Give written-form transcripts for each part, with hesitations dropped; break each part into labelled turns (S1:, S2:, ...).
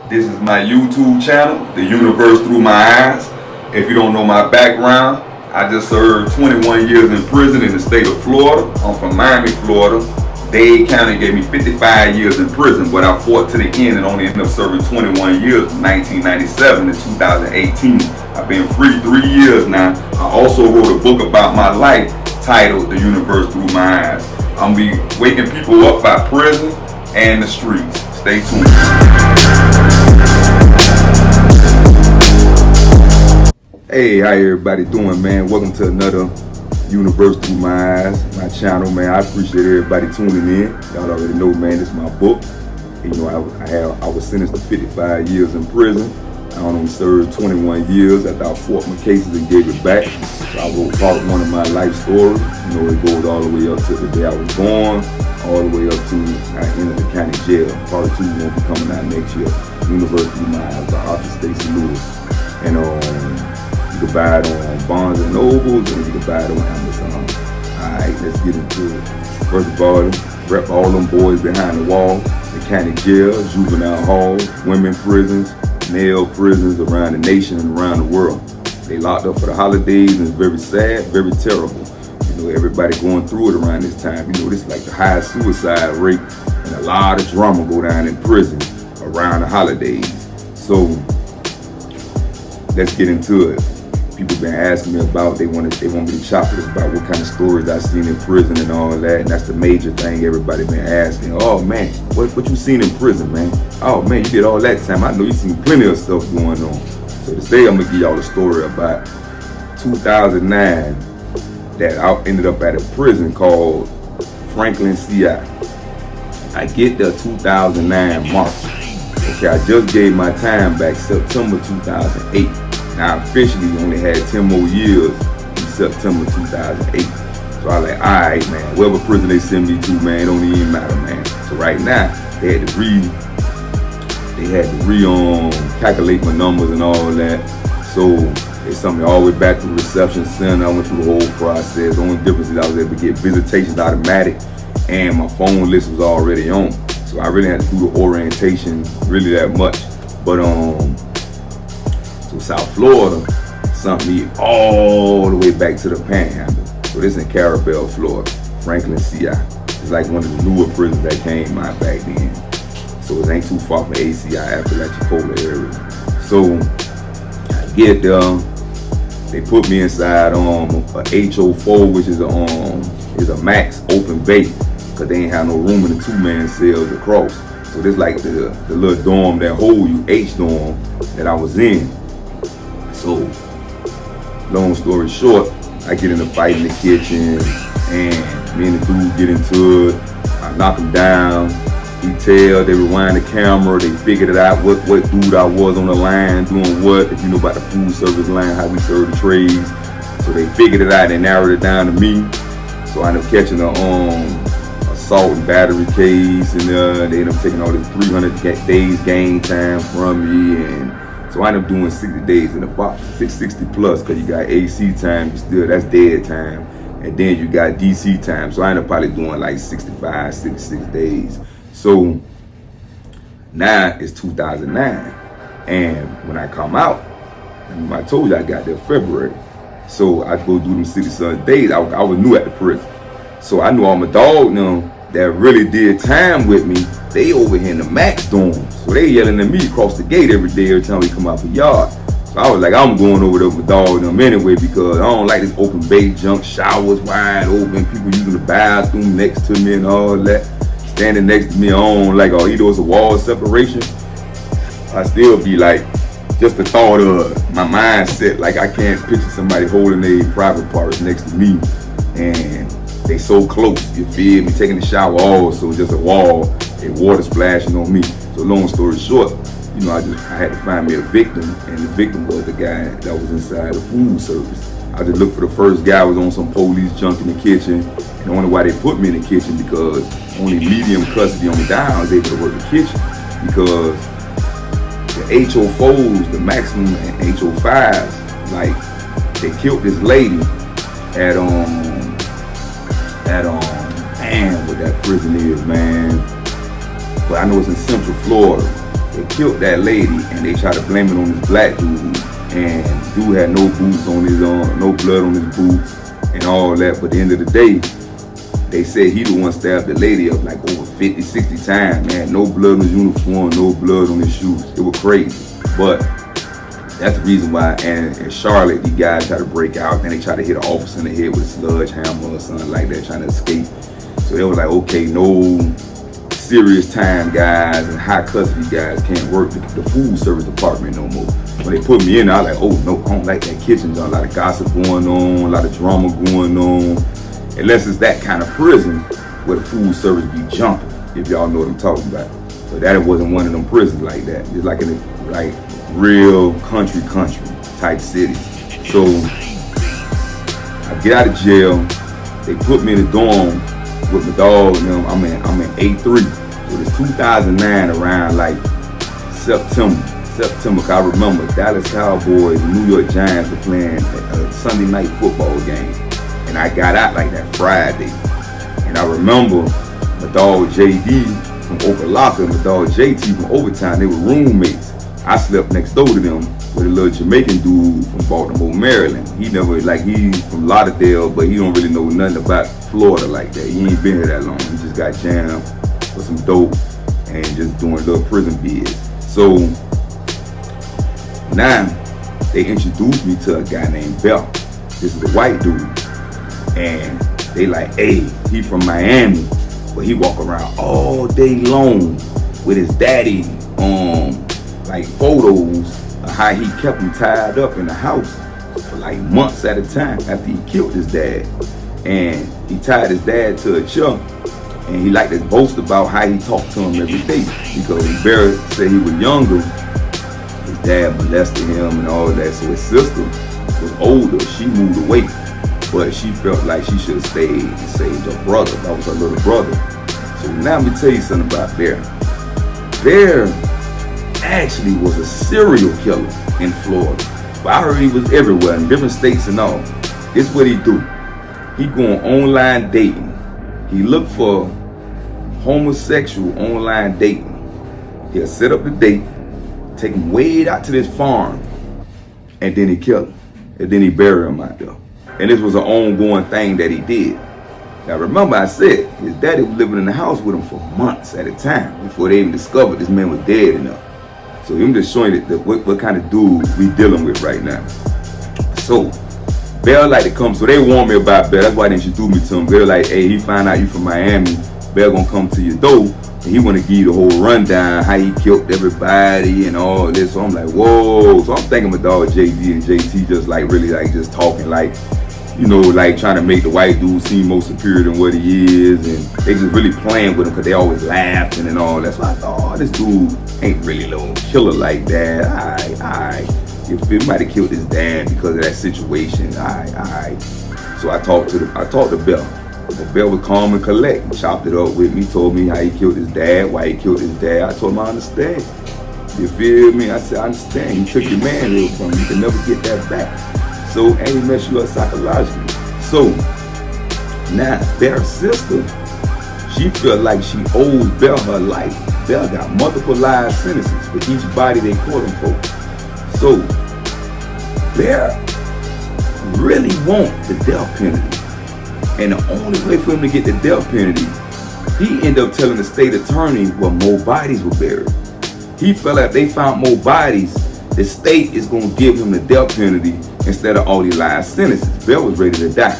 S1: This is my YouTube channel, The Universe Through My Eyes. If you don't know my background, I just served 21 years in prison in the state of Florida. I'm from Miami, Florida. Dade County gave me 55 years in prison, but I fought to the end and only ended up serving 21 years from 1997 to 2018. I've been free 3 years now. I also wrote a book about my life titled The Universe Through My Eyes. I'm going to be waking people up by prison and the streets. Stay tuned. Hey, how everybody doing, man? Welcome to another Universe Through My Eyes, my channel, man. I appreciate everybody tuning in. Y'all already know, man, this is my book. You know, I was sentenced to 55 years in prison. I only served 21 years after I fought my cases and gave it back. So I wrote part one of my life story. You know, it goes all the way up to the day I was born, all the way up to I entered the county jail. Part two won't be coming out next year. Universe Through My Eyes by Stacii Lewis. And you can buy it on Barnes and Nobles, and you can buy it on Amazon. Alright, let's get into it. First of all, rep all them boys behind the wall, the county jail, juvenile halls, women prisons, male prisons around the nation and around the world. They locked up for the holidays, and it's very sad, very terrible. You know, everybody going through it around this time. You know, this is like the highest suicide rate, and a lot of drama go down in prison around the holidays. So let's get into it. People been asking me about, they want me to chop it about what kind of stories I seen in prison and all that, and that's the major thing everybody been asking. Oh man, what you seen in prison, man? Oh man, you did all that time. I know you seen plenty of stuff going on. So today I'm gonna give y'all a story about 2009 that I ended up at a prison called Franklin CI. I get the 2009 March. Okay, I just gave my time back September 2008. I officially only had 10 more years in September 2008. So I was like, all right, man, whatever prison they send me to, man, it don't even matter, man. So right now, they had to calculate my numbers and all that. So they sent me all the way back to the reception center. I went through the whole process. The only difference is I was able to get visitations automatic, and my phone list was already on. So I really had to do the orientation really that much. But so South Florida sent me all the way back to the Panhandle. So this in Carabel, Florida, Franklin CI. It's like one of the newer prisons that came out back then. So it ain't too far from ACI, Apalachicola area. So I get there, they put me inside a HO4, which is a max open bay, because they ain't have no room in the two-man cells across. So this like the little dorm that hold you, H dorm, that I was in. So, long story short, I get in a fight in the kitchen, and me and the dude get into it. I knock him down. They rewind the camera. They figured it out what dude I was on the line doing what. If you know about the food service line, how we serve the trays. So they figured it out and narrowed it down to me. So I ended up catching a assault and battery case, and they ended up taking all the 300 days game time from me, and so I ended up doing 60 days in the box, 660 plus, because you got AC time, that's dead time, and then you got DC time. So I ended up probably doing like 65, 66 days. So now it's 2009, and when I come out, I told you I got there February, so I go do them 60 days. I was new at the prison, so I knew all my dog now that really did time with me. They over here in the max dorm, so they yelling at me across the gate every time we come out the yard. So I was like, I'm going over there with dog them anyway, because I don't like this open bay junk, showers wide open, people using the bathroom next to me and all that, standing next to me. I don't like, either it's a wall separation. I still be like, just the thought of my mindset, like I can't picture somebody holding their private parts next to me, and they so close, you feel me, taking the shower also, just a wall, and water splashing on me. So long story short, you know, I had to find me a victim, and the victim was the guy that was inside the food service. I just looked for the first guy who was on some police junk in the kitchen, and the only why they put me in the kitchen because only medium custody on the down I was able to work the kitchen, because the HO4s, the maximum, and HO5s, like they killed this lady at man, what that prison is, man. But I know it's in Central Florida. They killed that lady, and they tried to blame it on this black dude. And dude had no boots on his no blood on his boots, and all that. But at the end of the day, they said he the one stabbed the lady up like over 50, 60 times, man. No blood on his uniform, no blood on his shoes. It was crazy. But that's the reason why. And in Charlotte, these guys try to break out, and they try to hit an officer in the head with a sledgehammer or something like that, trying to escape. So they was like, okay, no serious time guys and high custody guys can't work the food service department no more. When they put me in, I was like, oh no, I don't like that kitchen. There's a lot of gossip going on, a lot of drama going on. Unless it's that kind of prison where the food service be jumping, if y'all know what I'm talking about. But that wasn't one of them prisons like that. It's like in a like real country type cities. So I get out of jail. They put me in a dorm with my dog and them. I'm in A3. So it's 2009 around like September. Cause I remember Dallas Cowboys and New York Giants were playing a Sunday night football game. And I got out like that Friday. And I remember my dog JD from Okalaka and my dog JT from Overtime, they were roommates. I slept next door to them with a little Jamaican dude from Baltimore, Maryland. He's from Lauderdale, but he don't really know nothing about Florida like that. He ain't been here that long. He just got jammed with some dope and just doing little prison bids. So now they introduced me to a guy named Bell. This is a white dude. And they like, hey, he from Miami, but he walk around all day long with his daddy like photos of how he kept him tied up in the house for like months at a time after he killed his dad. And he tied his dad to a chair, and he liked to boast about how he talked to him every day, because Barrett said he was younger, his dad molested him and all that. So his sister was older, she moved away, but she felt like she should have stayed and saved her brother. That was her little brother. So now let me tell you something about Bear. Bear actually was a serial killer in Florida, but I heard he was everywhere in different states and all. This is what he do. He going online dating. He look for homosexual online dating. He'll set up the date, take him way out to this farm, and then he kill him, and then he bury him out there. And this was an ongoing thing that he did. Now remember, I said his daddy was living in the house with him for months at a time before they even discovered this man was dead enough. So I'm just showing it that what kind of dude we dealing with right now. So Bell like to come, so they warned me about Bell. That's why they introduced me to him. Bell like, hey, he find out you from Miami. Bell gonna come to your door, and he wanna give you the whole rundown, how he killed everybody and all this. So I'm like, whoa. So I'm thinking my dog JD and JT just like really like just talking like, you know, like trying to make the white dude seem more superior than what he is, and they just really playing with him because they always laughing and all that. So I thought, oh, this dude ain't really a little killer like that. Alright. If he might have killed his dad because of that situation, alright. So I talked to Bell. But Bell was calm and collect. He chopped it up with me, told me how he killed his dad, why he killed his dad. I told him I understand. You feel me? I said, I understand. He took your manhood from you. You can never get that back. So, and he messed you up psychologically. So, now, Bell's sister, she felt like she owes Bell her life. Bell got multiple life sentences for each body they caught him for. So, Bell really want the death penalty. And the only way for him to get the death penalty, he ended up telling the state attorney where more bodies were buried. He felt like if they found more bodies, the state is going to give him the death penalty instead of all these life sentences. Bell was ready to die.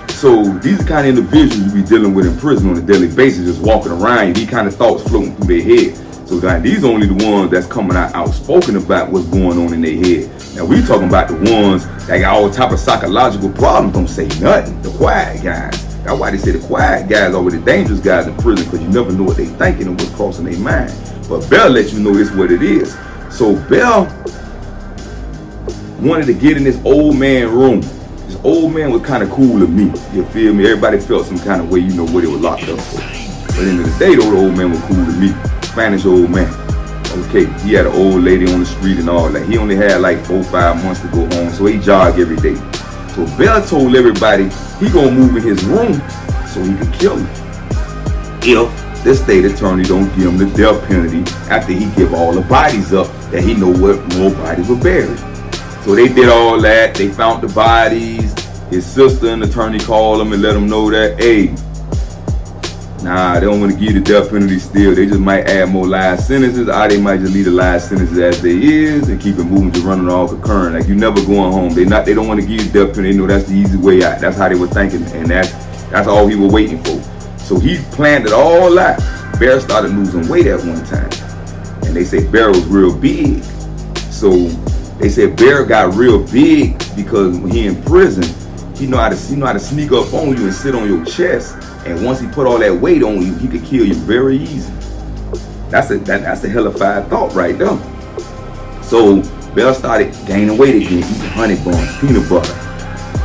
S1: So these are the kind of individuals you be dealing with in prison on a daily basis, just walking around. These kind of thoughts floating through their head. So these are only the ones that's coming out outspoken about what's going on in their head. Now we talking about the ones that got all type of psychological problems, don't say nothing. The quiet guys. That's why they say the quiet guys are the dangerous guys in prison, because you never know what they thinking and what's crossing their mind. But Bell let you know this what it is. So Bell wanted to get in this old man room. This old man was kind of cool to me. You feel me? Everybody felt some kind of way, you know, what they were locked up for. But at the end of the day, though, the old man was cool to me. Spanish old man. Okay, he had an old lady on the street and all that. He only had like 4 or 5 months to go home, so he jogged every day. So Bell told everybody he gonna move in his room so he could kill him if the state attorney don't give him the death penalty after he give all the bodies up that he know what more bodies were buried. So they did all that. They found the bodies. His sister and attorney called him and let him know that, hey, nah, they don't want to give the death penalty still. They just might add more life sentences, or they might just leave the life sentences as they is and keep it moving, just running all concurrent. Like, you never going home. They don't want to give you the death penalty. They know that's the easy way out. That's how they were thinking, and that's all he was waiting for. So he planned it all out. Bear started losing weight at one time, and they say Bear was real big. So they said Bear got real big because when he in prison, he know how to sneak up on you and sit on your chest. And once he put all that weight on you, he could kill you very easy. That's a hellified thought right there. So Bell started gaining weight again, eating honey buns, peanut butter.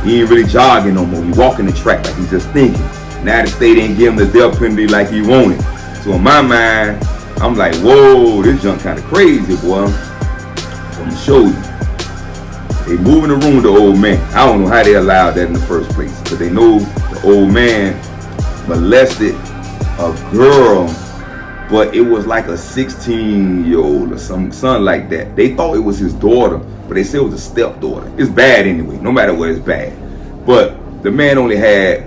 S1: He ain't really jogging no more. He walking the track like he's just thinking. Now the state ain't give him the death penalty like he wanted. So in my mind, I'm like, whoa, this junk kind of crazy, boy. So I'm gonna show you. They move in the room with the old man. I don't know how they allowed that in the first place, because they know the old man molested a girl, but it was like a 16-year-old or something like that. They thought it was his daughter, but they said it was a stepdaughter. It's bad anyway, no matter what, it's bad. But the man only had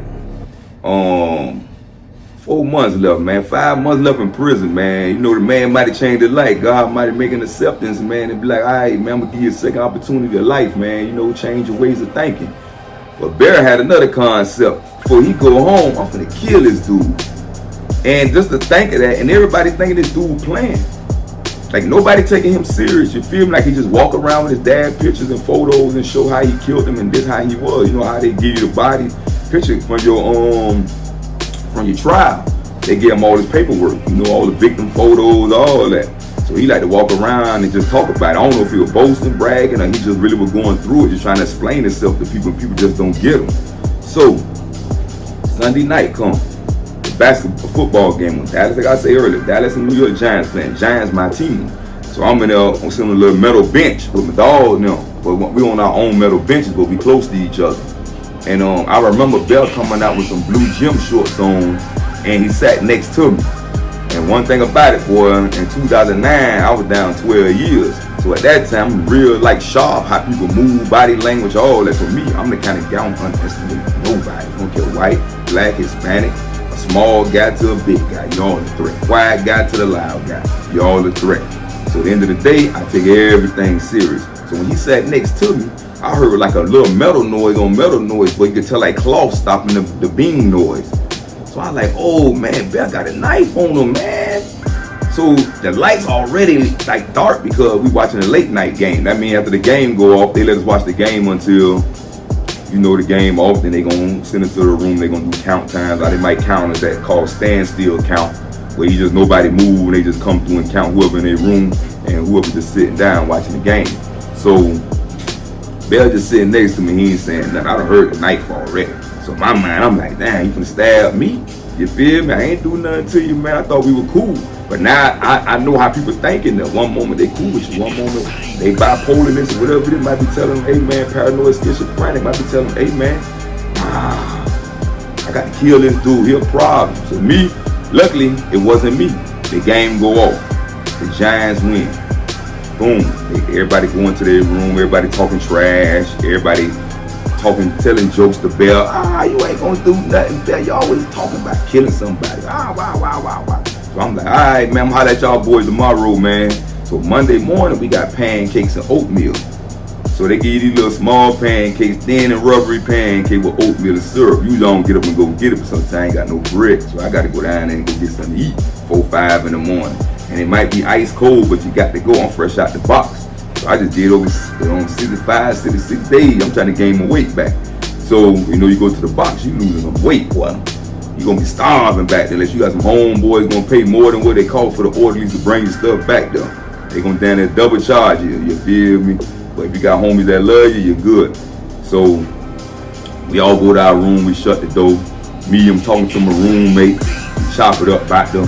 S1: 4 months left, man. 5 months left in prison, man. You know, the man might have changed his life. God might have made an acceptance, man, and be like, all right, man, I'm gonna give you a second opportunity of life, man. You know, change your ways of thinking. But Bear had another concept. Before he go home, I'm gonna kill this dude. And just to think of that, and everybody thinking this dude playing. Like, nobody taking him serious. You feel me? Like he just walk around with his dad pictures and photos and show how he killed him and this how he was. You know how they give you the body picture from your trial. They give him all his paperwork. You know, all the victim photos, all that. So he like to walk around and just talk about it. I don't know if he was boasting, bragging, or he just really was going through it, just trying to explain himself to people, and people just don't get him. So Sunday night come, the football game with Dallas, like I said earlier, Dallas and New York Giants playing. Giants my team. So I'm in there on some little metal bench with my dog now. But we on our own metal benches, but we close to each other. And I remember Bell coming out with some blue gym shorts on, and he sat next to me. And one thing about it, boy, in 2009, I was down 12 years. So at that time, I'm real like sharp, how people move, body language, all that. So me, I'm the kind of guy I don't underestimate nobody. I don't care white, black, Hispanic, a small guy to a big guy, you're all a threat. Quiet guy to the loud guy, you're all a threat. So at the end of the day, I take everything serious. So when he sat next to me, I heard like a little metal noise on metal noise, but you could tell like cloth stopping the beam noise. So I was like, oh man, Bell got a knife on him, man. So the lights already like dark because we watching a late night game. That means after the game go off, they let us watch the game until, you know, the game off. Then they gonna send us to the room. They gonna do count times. Or they might count as that called standstill count, where you just nobody move and they just come through and count whoever in their room and whoever just sitting down watching the game. So Bell just sitting next to me. He ain't saying nothing. I done heard the knife already. So in my mind, I'm like, damn, you finna stab me? You feel me? I ain't do nothing to you, man. I thought we were cool. But now I know how people thinking that one moment they cool with you, one moment they bipolar this or whatever. They might be telling them, hey man, paranoid schizophrenic. Might be telling them, hey man, I got to kill this dude. He a problem. So me, luckily, it wasn't me. The game go off. The Giants win. Boom. Everybody going to their room. Everybody talking trash. Everybody talking, telling jokes to Bell. You ain't gonna do nothing, Bell. You always talking about killing somebody. Wow. So I'm like, all right, man, I'm holler at y'all boys tomorrow, man. So Monday morning, we got pancakes and oatmeal. So they give you these little small pancakes, thin and rubbery pancake with oatmeal and syrup. You don't get up and go get it, but sometimes I ain't got no bread. So I got to go down there and go get something to eat 4, 5 in the morning. And it might be ice cold, but you got to go. I'm fresh out the box. So I just did over 65, 66 days. I'm trying to gain my weight back. So, you know, you go to the box, you losing some weight, boy. You're going to be starving back there unless you got some homeboys going to pay more than what they call for the orderlies to bring your stuff back there. They going to down there double charge you, you feel me? But if you got homies that love you, you're good. So we all go to our room, we shut the door. Me, I'm talking to my roommate, we chop it up back there.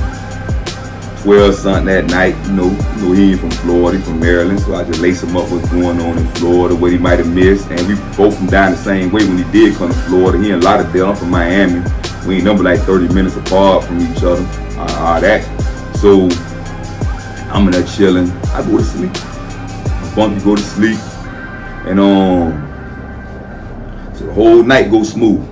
S1: 12 something that night, you know he ain't from Florida, he from Maryland, so I just lace him up what's going on in Florida, what he might have missed. And we both from down the same way when he did come to Florida. He in Lauderdale, I'm from Miami. We ain't number like 30 minutes apart from each other. All that. So I'm in there chilling. I go to sleep. Bunky go to sleep. And so the whole night goes smooth.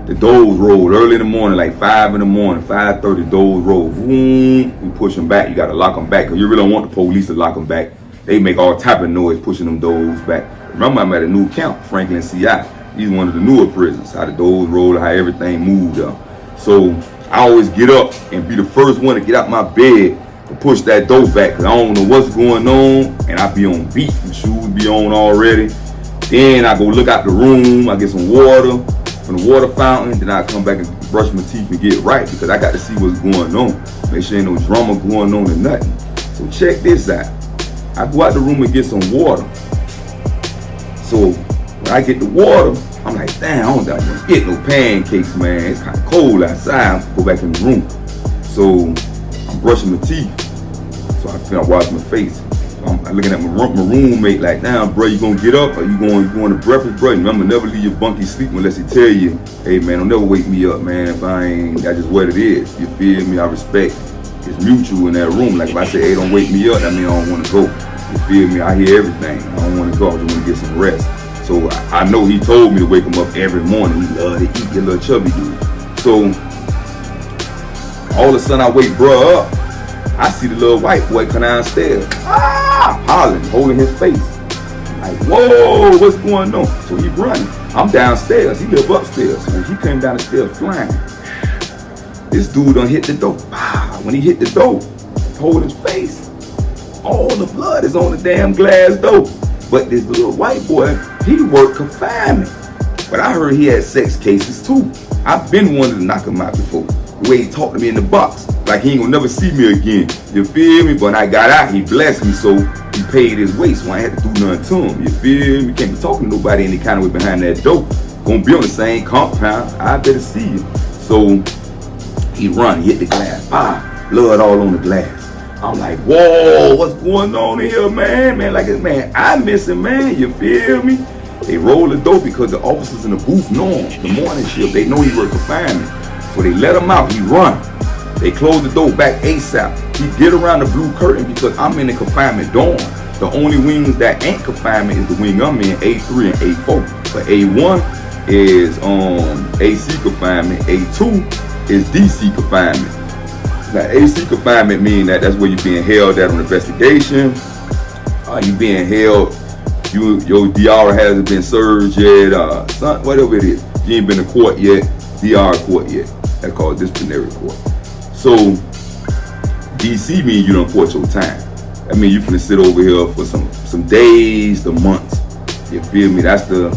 S1: The doors roll early in the morning, like 5 in the morning, 5:30, doors roll. Boom, we push them back. You gotta lock them back, because you really don't want the police to lock them back. They make all type of noise pushing them doors back. Remember, I'm at a new camp, Franklin, CI. He's one of the newer prisons, how the doors roll, how everything moved up. So I always get up and be the first one to get out my bed to push that door back, because I don't know what's going on, and I be on beat, the shoes be on already. Then I go look out the room, I get some water from the water fountain, then I come back and brush my teeth and get right, because I got to see what's going on. Make sure ain't no drama going on or nothing. So check this out. I go out the room and get some water. So when I get the water, I'm like, damn, I don't want to get no pancakes, man. It's kind of cold outside. I go back in the room. So I'm brushing my teeth. So I wash my face. I'm looking at my roommate like, damn, bro, you gonna get up or you going to breakfast, bro? Remember, never leave your bunkie sleep unless he tell you, hey, man, don't never wake me up, man. If I ain't, that's just what it is. You feel me? I respect. It's mutual in that room. Like if I say, hey, don't wake me up, that means I don't want to go. You feel me? I hear everything. I don't want to go. I just want to get some rest. So I know he told me to wake him up every morning. He love to eat, get a little chubby dude. So all of a sudden I wake bro up. I see the little white boy come downstairs. Hollering, holding his face. I'm like, whoa, what's going on? So he running. I'm downstairs. He live upstairs. So he came down the stairs flying. This dude done hit the door. When he hit the door, hold his face. All the blood is on the damn glass door. But this little white boy, he worked confinement. But I heard he had sex cases too. I've been wanting to knock him out before. The way he talked to me in the box, like he ain't gonna never see me again. You feel me? But when I got out, he blessed me, so he paid his way, so I ain't had to do nothing to him. You feel me? Can't be talking to nobody any kind of way behind that door. Gonna be on the same compound. I better see you. So he run, he hit the glass. Blood all on the glass. I'm like, whoa, what's going on in here, man? Man, like this, man, I miss him, man. You feel me? They roll the door because the officers in the booth know him. The morning shift, they know he worked confinement. So they let him out, he run. They close the door back ASAP. He get around the blue curtain because I'm in the confinement dorm. The only wings that ain't confinement is the wing I'm in, A3 and A4. But A1 is AC confinement, A2 is DC confinement. Now AC confinement mean that's where you're being held at on investigation. You being held, your DR hasn't been served yet, whatever it is. You ain't been to court yet, DR court yet. That's called disciplinary court. So DC means you done court your time. That means you finna sit over here for some days to months. You feel me? That's the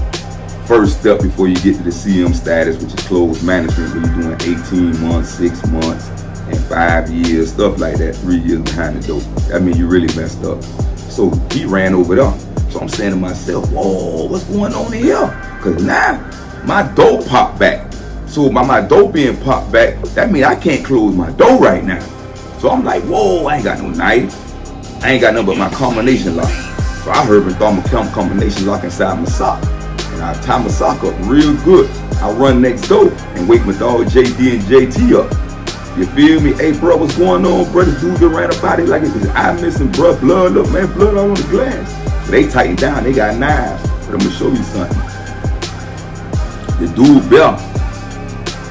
S1: first step before you get to the CM status, which is closed management, where you're doing 18 months, 6 months, and 5 years, stuff like that, 3 years behind the door. That means you really messed up. So he ran over there. So I'm saying to myself, whoa, what's going on in here? Because now my door popped back. So by my door being popped back, that means I can't close my door right now. So I'm like, whoa, I ain't got no knife. I ain't got nothing but my combination lock. So I heard and throw my combination lock inside my sock. And I tie my sock up real good. I run next door and wake my dog JD and JT up. You feel me? Hey, bro, what's going on, bro? This dude that ran a body like it was eye missing, bro. Blood, look, man, blood all on the glass. So they tightened down. They got knives. But I'm going to show you something. The dude, Bill,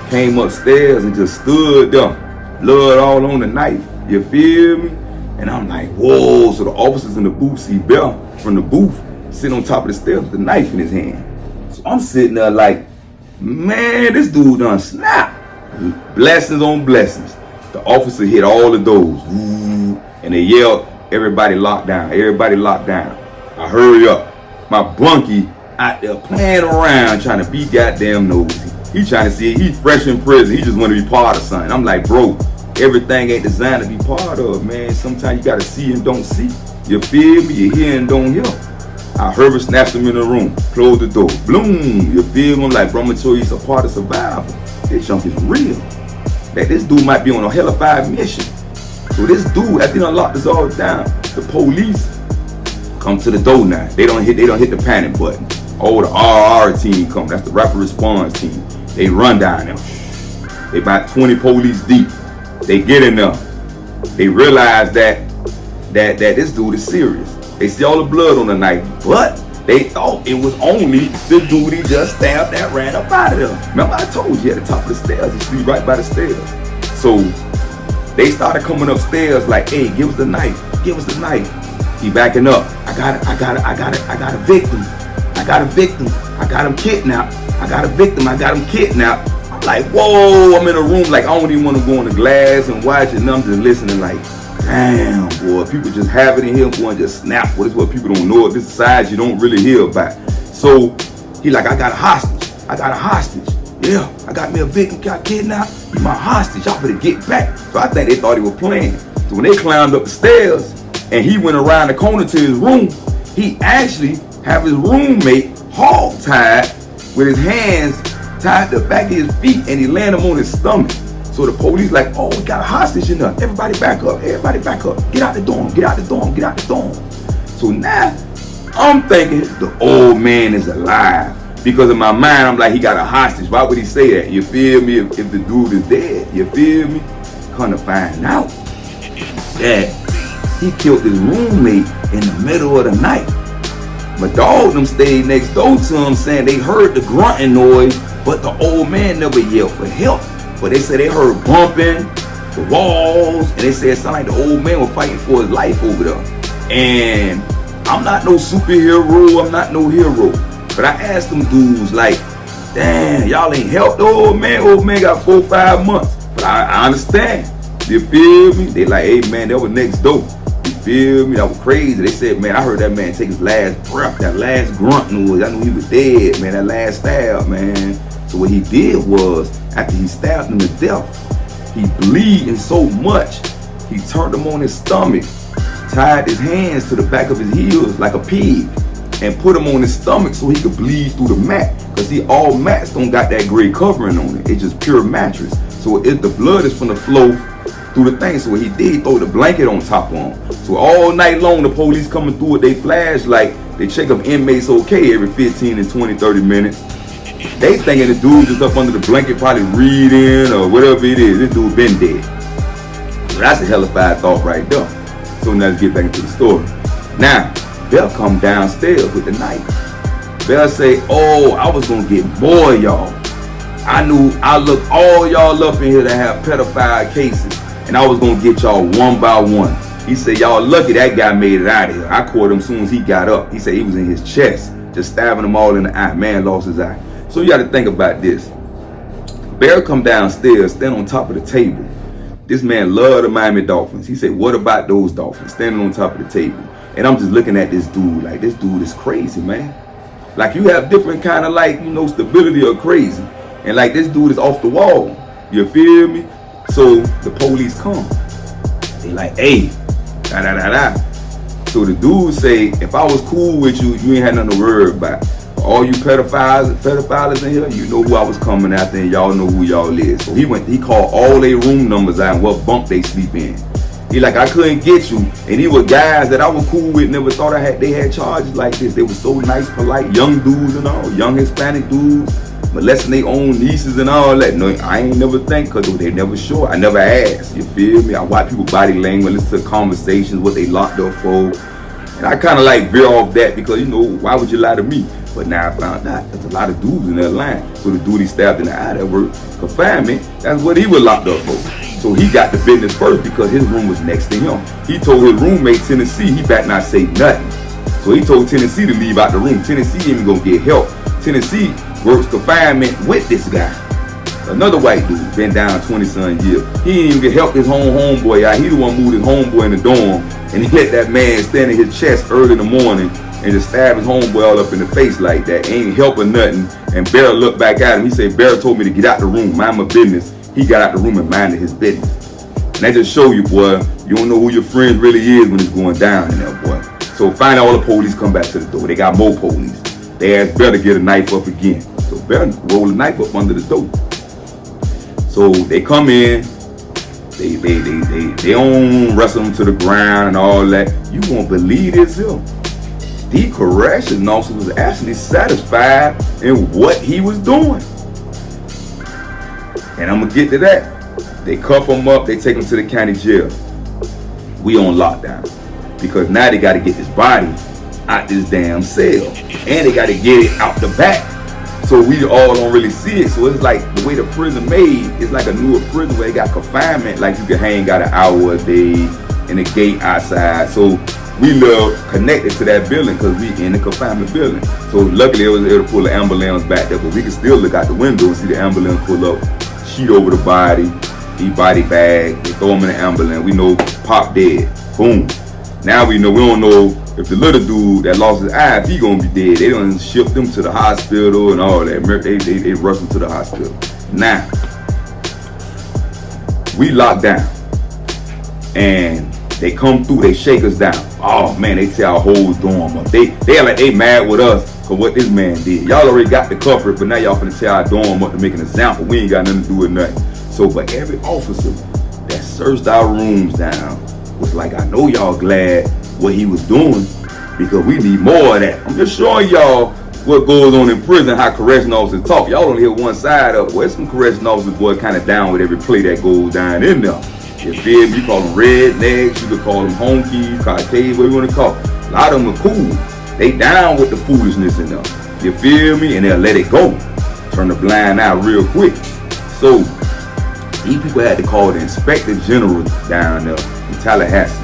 S1: came upstairs and just stood there. Blood all on the knife. You feel me? And I'm like, whoa. So the officers in the booth see Bill from the booth sitting on top of the stairs with the knife in his hand. So I'm sitting there like, man, this dude done snapped. Blessings on blessings. The officer hit all the doors. And they yelled, everybody locked down. Everybody locked down. I hurry up. My bunkie out there playing around trying to be goddamn nosy. He trying to see, he fresh in prison. He just want to be part of something. I'm like, bro, everything ain't designed to be part of, man. Sometimes you got to see and don't see. You feel me? You hear and don't hear. I Herbert snatched him in the room, closed the door. Bloom. You feel me? I'm like, bro, I'm going to show you it's a part of survival. This junk is real. That this dude might be on a hella 5 mission. So this dude, after they done locked us all down, the police come to the door now. They don't hit the panic button. Oh, the RR team come. That's the rapid response team. They run down there. They about 20 police deep. They get in there. They realize that this dude is serious. They see all the blood on the knife, but they thought it was only the dude he just stabbed that ran up out of there. Remember I told you at the top of the stairs, he sleep right by the stairs. So they started coming upstairs like, hey, give us the knife, give us the knife. He backing up. I got a victim. I got a victim. I got him kidnapped. I got a victim. I got him kidnapped. I'm like, whoa, I'm in a room like I don't even want to go on the glass and watch it. And I'm just listening like, damn, boy, people just have it in here, boy, and just snap. What is what people don't know? This size you don't really hear about. So he like, I got a hostage. I got a hostage. Yeah, I got me a victim, got kidnapped. He my hostage. Y'all better get back. So I think they thought he was playing. So when they climbed up the stairs and he went around the corner to his room, he actually have his roommate hog tied with his hands tied to the back of his feet, and he landed him on his stomach. So the police like, oh, we got a hostage in there. Everybody back up. Everybody back up. Get out the dorm. Get out the dorm. Get out the dorm. So now I'm thinking the old man is alive. Because in my mind, I'm like, he got a hostage. Why would he say that? You feel me? If the dude is dead, you feel me? Come to find out that he killed his roommate in the middle of the night. My dog them stayed next door to him saying they heard the grunting noise, but the old man never yelled for help. But they said they heard bumping, the walls, and they said it sounded like the old man was fighting for his life over there. And I'm not no superhero, I'm not no hero. But I asked them dudes like, damn, y'all ain't helped the old man. Old man got 4 or 5 months. But I understand. You feel me? They like, hey man, that was next door. You feel me? That was crazy. They said, man, I heard that man take his last breath, that last grunt noise. I knew he was dead, man, that last stab, man. So what he did was, after he stabbed him to death, he bleeding so much, he turned him on his stomach, tied his hands to the back of his heels like a pig, and put him on his stomach so he could bleed through the mat. Because see, all mats don't got that gray covering on it. It's just pure mattress. So the blood is from the flow through the thing. So what he did, he throw the blanket on top of him. So all night long, the police coming through with their flashlight, they check if inmates okay every 15 and 20, 30 minutes. They thinking the dude just up under the blanket probably reading or whatever it is. This dude been dead. So that's a hellified thought right there. So now let's get back into the story. Now, they'll come downstairs with the knife. They'll say, oh, I was gonna get more of y'all. I knew I looked all y'all up in here that have pedophile cases, and I was gonna get y'all one by one. He said, y'all lucky that guy made it out of here. I caught him as soon as he got up. He said he was in his chest, just stabbing them all in the eye. Man lost his eye. So you gotta think about this. Bear come downstairs, stand on top of the table. This man loved the Miami Dolphins. He said, what about those Dolphins? Standing on top of the table. And I'm just looking at this dude like, this dude is crazy, man. Like you have different kind of like, stability or crazy. And like this dude is off the wall. You feel me? So the police come. They like, hey, da da da da. So the dude say, if I was cool with you, you ain't had nothing to worry about. All you pedophiles in here, you know who I was coming after, and y'all know who y'all is. So he called all their room numbers out and what bunk they sleep in. He like, I couldn't get you. And he was guys that I was cool with, never thought they had charges like this. They were so nice, polite, young dudes and all, young Hispanic dudes, molesting their own nieces and all that. No, I ain't never think, because they never sure. I never asked, you feel me? I watch people body language, listen to conversations, what they locked up for. And I kind of like veer off that because, why would you lie to me? But now I found out there's a lot of dudes in that line. So the dude he stabbed in the eye that worked confinement, that's what he was locked up for. So he got the business first because his room was next to him. He told his roommate Tennessee he better not say nothing. So he told Tennessee to leave out the room. Tennessee ain't gonna get help. Tennessee works confinement with this guy. Another white dude, been down 20-some years. He didn't even get help his homeboy out. He the one moved his homeboy in the dorm, and he let that man stand in his chest early in the morning and just stab his homeboy all up in the face like that. Ain't helping nothing. And Bear looked back at him. He said, Bear told me to get out the room, mind my business. He got out the room and minded his business. And that just show you, boy, you don't know who your friend really is when it's going down in there, boy. So finally all the police come back to the door. They got more police. They asked Bear to get a knife up again. So Bear rolled a knife up under the door. So they come in, they don't wrestle him to the ground and all that. You won't believe this here. The correction officer was actually satisfied in what he was doing. And I'm gonna get to that. They cuff him up, they take him to the county jail. We on lockdown. Because now they gotta get this body out this damn cell. And they gotta get it out the back. So we all don't really see it. So it's like the way the prison made, it's like a newer prison where they got confinement, like you can hang out an hour a day in a gate outside. So we live connected to that building because we in the confinement building. So luckily it was able to pull the ambulance back there, but we can still look out the window and see the ambulance pull up, sheet over the body, he body bag, they throw him in the ambulance. We know Pop dead. Boom. Now we don't know if the little dude that lost his eye, if he gonna be dead. They don't ship them to the hospital and all that. They rush them to the hospital. Now, we locked down. And they come through, they shake us down. Oh man, they tear our whole dorm up. They like they mad with us for what this man did. Y'all already got the culprit, but now y'all finna tear our dorm up to make an example. We ain't got nothing to do with nothing. So, but every officer that searched our rooms down was like, I know y'all glad what he was doing because we need more of that. I'm just showing y'all what goes on in prison, how correction officers talk. Y'all don't hear one side of it. Well, some correction officers, boy, kind of down with every play that goes down in there. You feel me? You call them rednecks, you could call them honkies, Caucasians, whatever you want to call them. A lot of them are cool. They down with the foolishness in them. You feel me? And they'll let it go. Turn the blind eye real quick. So, these people had to call the inspector general down there in Tallahassee.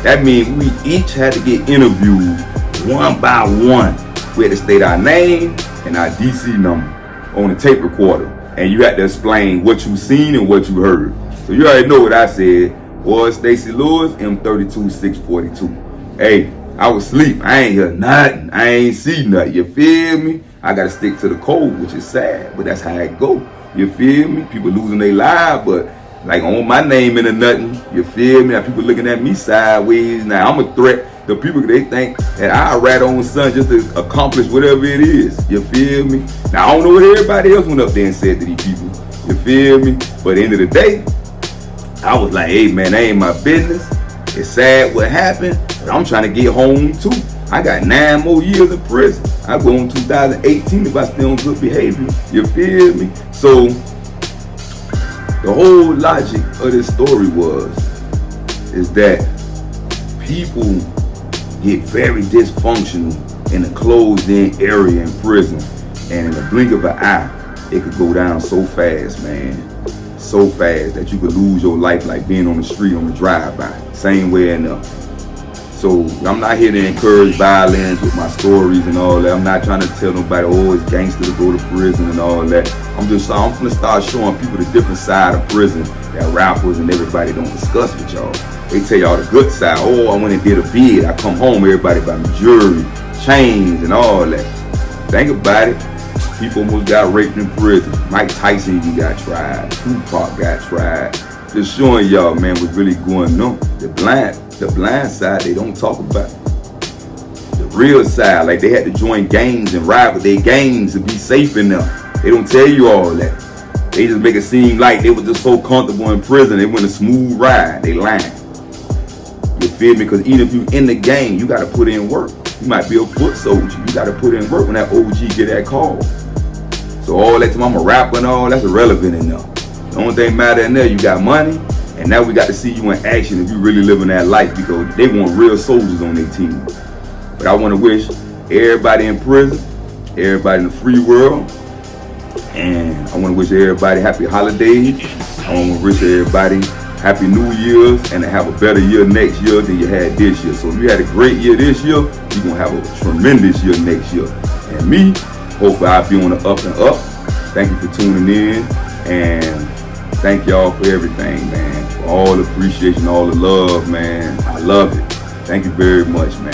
S1: That means we each had to get interviewed one by one. We had to state our name and our DC number on the tape recorder. And you had to explain what you seen and what you heard. So you already know what I said. Boy, Stacii Lewis, M32642. Hey, I was asleep. I ain't hear nothing. I ain't see nothing. You feel me? I gotta stick to the code, which is sad, but that's how it go. You feel me? People losing their lives, but like on my name into nothing. You feel me? Now people looking at me sideways. Now I'm a threat to people. They think that I rat on son just to accomplish whatever it is. You feel me? Now I don't know what everybody else went up there and said to these people. You feel me? But at the end of the day, I was like, hey man, that ain't my business. It's sad what happened, but I'm trying to get home too. I got 9 more years in prison. I go in 2018 if I stay on good behavior. You feel me? So the whole logic of this story is that people get very dysfunctional in a closed-in area in prison, and in the blink of an eye, it could go down so fast, man. So fast that you could lose your life like being on the street on the drive-by. Same way in there. So I'm not here to encourage violence with my stories and all that. I'm not trying to tell nobody, oh, it's gangster to go to prison and all that. I'm gonna start showing people the different side of prison that rappers and everybody don't discuss with y'all. They tell y'all the good side. Oh, I went and did a bid. I come home, everybody by me jewelry, chains, and all that. Think about it. People almost got raped in prison. Mike Tyson even got tried. Tupac got tried. Just showing y'all, man, what's really going on. The blind side, they don't talk about. The real side, like they had to join gangs and ride with their gangs to be safe in them. They don't tell you all that. They just make it seem like they were just so comfortable in prison. They went a smooth ride. They lying. You feel me? Because even if you in the gang, you got to put in work. You might be a foot soldier. You got to put in work when that OG get that call. So all that time I'm a rapper and all, that's irrelevant in there. The only thing matter in there, you got money, and now we got to see you in action if you really living that life, because they want real soldiers on their team. But I want to wish everybody in prison, everybody in the free world, and I want to wish everybody happy holidays. I want to wish everybody happy New Year's and to have a better year next year than you had this year. So if you had a great year this year, you're going to have a tremendous year next year. And me, hopefully I'll be on the up and up. Thank you for tuning in, and thank y'all for everything, man. For all the appreciation, all the love, man. I love it. Thank you very much, man.